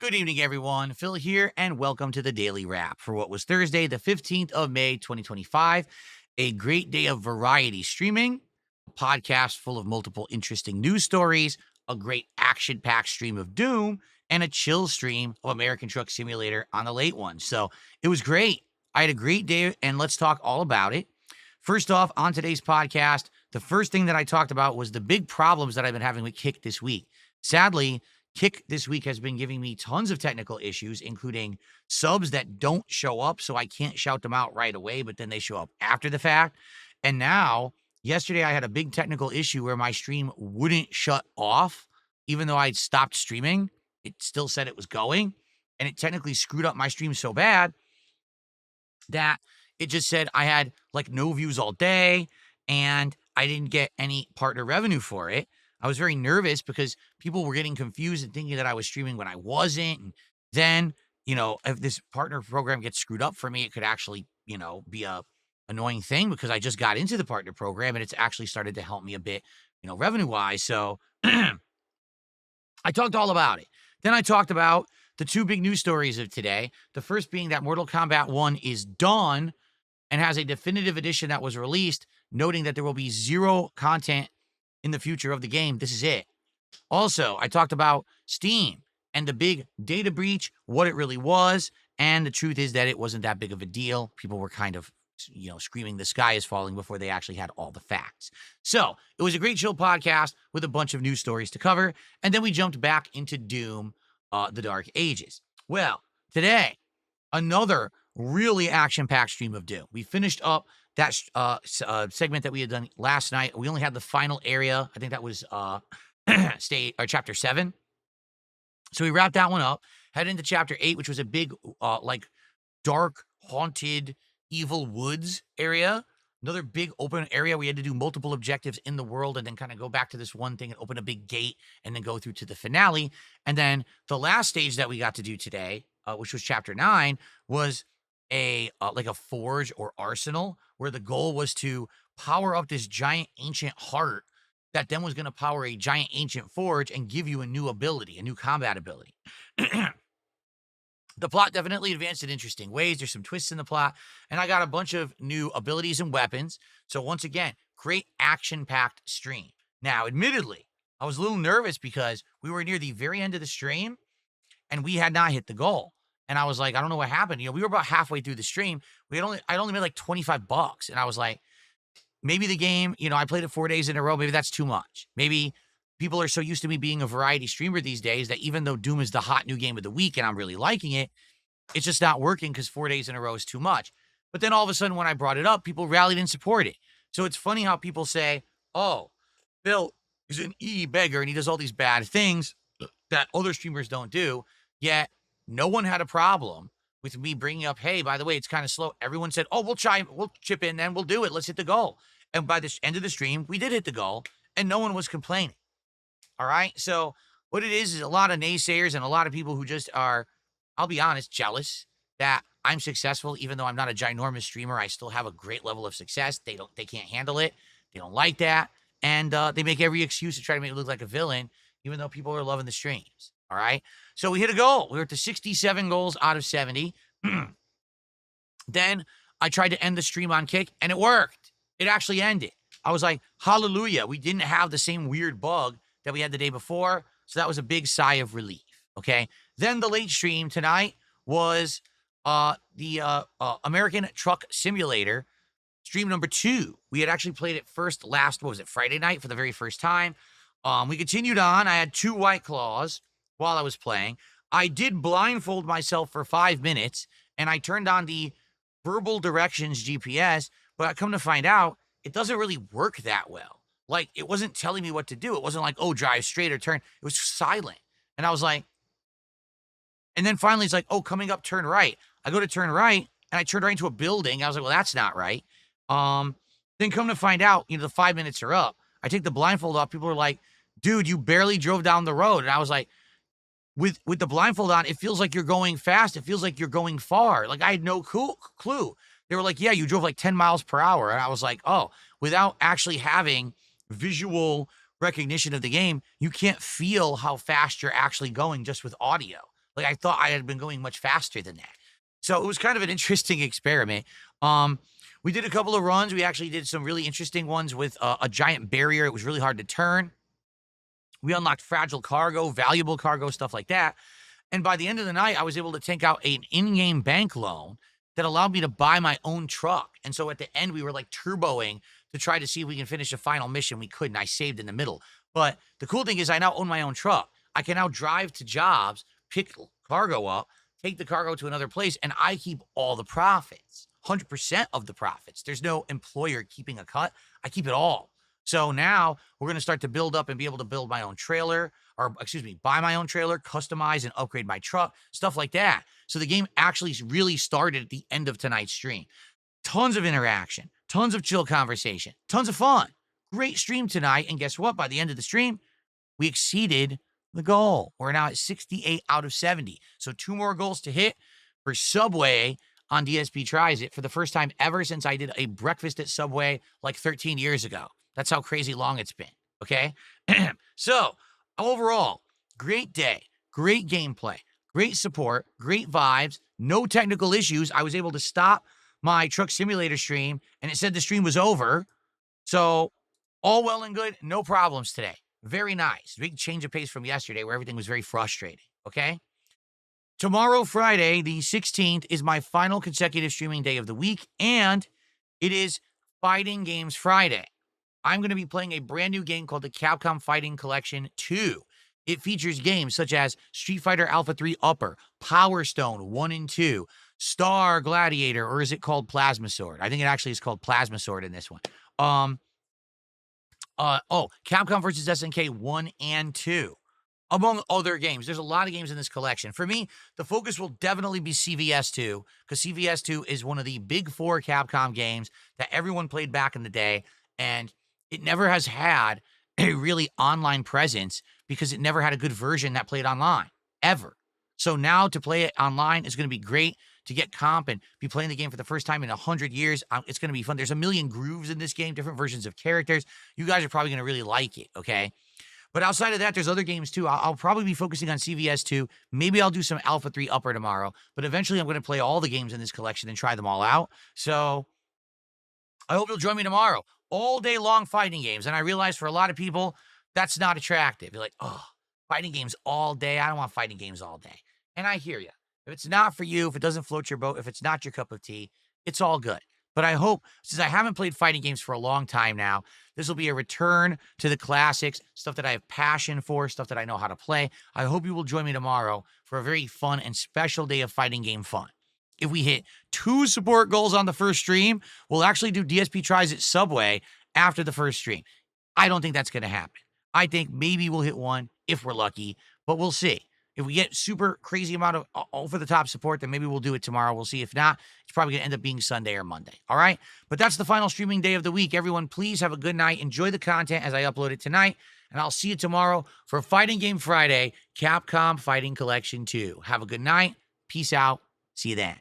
Good evening, everyone. Phil here, and welcome to the Daily Wrap for what was Thursday, the 15th of May, 2025. A great day of variety streaming, a podcast full of multiple interesting news stories, a great action packed stream of Doom, and a chill stream of American Truck Simulator on the late one. So it was great. I had a great day, and let's talk all about it. First off, on today's podcast, the first thing that I talked about was the big problems that I've been having with Kick this week. Sadly, Kick this week has been giving me tons of technical issues, including subs that don't show up, so I can't shout them out right away, but then they show up after the fact. And now, yesterday, I had a big technical issue where my stream wouldn't shut off, even though I'd stopped streaming. It still said it was going, and it technically screwed up my stream so bad that it just said I had like no views all day and I didn't get any partner revenue for it. I was very nervous because people were getting confused and thinking that I was streaming when I wasn't. And then, if this partner program gets screwed up for me, it could actually, be a annoying thing because I just got into the partner program and it's actually started to help me a bit, revenue wise. So I talked all about it. Then I talked about the two big news stories of today. The first being that Mortal Kombat 1 is done and has a definitive edition that was released, noting that there will be zero content in the future of the game. This is it. Also, I talked about Steam and the big data breach, what it really was, and the truth is that it wasn't that big of a deal. People were kind of, screaming the sky is falling before they actually had all the facts. So it was a great chill podcast with a bunch of news stories to cover, and then we jumped back into Doom, the Dark Ages. Well, today, another really action-packed stream of Doom. We finished up that segment that we had done last night. We only had the final area. I think that was chapter 7. So we wrapped that one up, headed into chapter 8, which was a big, dark, haunted, evil woods area. Another big open area. We had to do multiple objectives in the world and then kind of go back to this one thing and open a big gate and then go through to the finale. And then the last stage that we got to do today, which was chapter 9, was a forge or arsenal where the goal was to power up this giant ancient heart that then was going to power a giant ancient forge and give you a new ability, a new combat ability. The plot definitely advanced in interesting ways. There's some twists in the plot, and I got a bunch of new abilities and weapons. So once again, great action-packed stream. Now, admittedly, I was a little nervous because we were near the very end of the stream, and we had not hit the goal. And I was like, I don't know what happened. We were about halfway through the stream. I'd only made like $25. And I was like, maybe the game, I played it 4 days in a row. Maybe that's too much. Maybe people are so used to me being a variety streamer these days that even though Doom is the hot new game of the week and I'm really liking it, it's just not working because 4 days in a row is too much. But then all of a sudden when I brought it up, people rallied and supported it. So it's funny how people say, oh, Bill is an beggar and he does all these bad things that other streamers don't do. Yet no one had a problem with me bringing up, hey, by the way, it's kind of slow. Everyone said, oh, we'll chip in, then we'll do it. Let's hit the goal. And by the end of the stream, we did hit the goal and no one was complaining. All right. So what it is a lot of naysayers and a lot of people who just are, I'll be honest, jealous that I'm successful. Even though I'm not a ginormous streamer, I still have a great level of success. They can't handle it. They don't like that. And they make every excuse to try to make me look like a villain, even though people are loving the streams. All right. So we hit a goal. We were at the 67 goals out of 70. Then I tried to end the stream on Kick and it worked. It actually ended. I was like, hallelujah. We didn't have the same weird bug that we had the day before. So that was a big sigh of relief. Okay. Then the late stream tonight was the American Truck Simulator stream number 2. We had actually played it Friday night for the very first time. We continued on. I had 2 White Claws while I was playing. I did blindfold myself for 5 minutes and I turned on the verbal directions GPS, but I come to find out it doesn't really work that well. Like, it wasn't telling me what to do. It wasn't like, oh, drive straight or turn. It was silent. And I was like, and then finally it's like, oh, coming up, turn right. I go to turn right and I turned right into a building. I was like, well, that's not right. Then come to find out, the 5 minutes are up. I take the blindfold off. People are like, dude, you barely drove down the road. And I was like, with the blindfold on, it feels like you're going fast. It feels like you're going far. Like, I had no clue. They were like, yeah, you drove like 10 miles per hour. And I was like, oh, without actually having visual recognition of the game, you can't feel how fast you're actually going just with audio. Like, I thought I had been going much faster than that. So it was kind of an interesting experiment. Um, we did a couple of runs. We actually did some really interesting ones with a giant barrier. It was really hard to turn. We unlocked fragile cargo, valuable cargo, stuff like that. And by the end of the night, I was able to take out an in-game bank loan that allowed me to buy my own truck. And so at the end, we were like turboing to try to see if we can finish a final mission. We couldn't. I saved in the middle. But the cool thing is I now own my own truck. I can now drive to jobs, pick cargo up, take the cargo to another place, and I keep all the profits, 100% of the profits. There's no employer keeping a cut. I keep it all. So now we're going to start to build up and be able to build my own trailer, or excuse me, buy my own trailer, customize and upgrade my truck, stuff like that. So the game actually really started at the end of tonight's stream. Tons of interaction, tons of chill conversation, tons of fun. Great stream tonight. And guess what? By the end of the stream, we exceeded the goal. We're now at 68 out of 70. So 2 more goals to hit for Subway on DSP Tries It for the first time ever since I did a breakfast at Subway like 13 years ago. That's how crazy long it's been, okay? So, overall, great day, great gameplay, great support, great vibes, no technical issues. I was able to stop my truck simulator stream, and it said the stream was over. So, all well and good, no problems today. Very nice. Big change of pace from yesterday where everything was very frustrating, okay? Tomorrow, Friday, the 16th, is my final consecutive streaming day of the week, and it is Fighting Games Friday. I'm going to be playing a brand new game called the Capcom Fighting Collection 2. It features games such as Street Fighter Alpha 3 Upper, Power Stone 1 and 2, Star Gladiator, or is it called Plasma Sword? I think it actually is called Plasma Sword in this one. Capcom vs. SNK 1 and 2, among other games. There's a lot of games in this collection. For me, the focus will definitely be CVS 2, because CVS 2 is one of the big 4 Capcom games that everyone played back in the day, and it never has had a really online presence because it never had a good version that played online, ever. So now to play it online is going to be great, to get comp and be playing the game for the first time in 100 years. It's going to be fun. There's a million grooves in this game, different versions of characters. You guys are probably going to really like it, okay? But outside of that, there's other games too. I'll probably be focusing on CVS 2. Maybe I'll do some Alpha 3 Upper tomorrow. But eventually I'm going to play all the games in this collection and try them all out. So I hope you'll join me tomorrow. All day long fighting games. And I realize for a lot of people, that's not attractive. You're like, oh, fighting games all day. I don't want fighting games all day. And I hear you. If it's not for you, if it doesn't float your boat, if it's not your cup of tea, it's all good. But I hope, since I haven't played fighting games for a long time now, this will be a return to the classics, stuff that I have passion for, stuff that I know how to play. I hope you will join me tomorrow for a very fun and special day of fighting game fun. If we hit 2 support goals on the first stream, we'll actually do DSP Tries It Subway after the first stream. I don't think that's going to happen. I think maybe we'll hit 1 if we're lucky, but we'll see. If we get super crazy amount of over-the-top support, then maybe we'll do it tomorrow. We'll see. If not, it's probably going to end up being Sunday or Monday. All right? But that's the final streaming day of the week. Everyone, please have a good night. Enjoy the content as I upload it tonight. And I'll see you tomorrow for Fighting Game Friday, Capcom Fighting Collection 2. Have a good night. Peace out. See you then.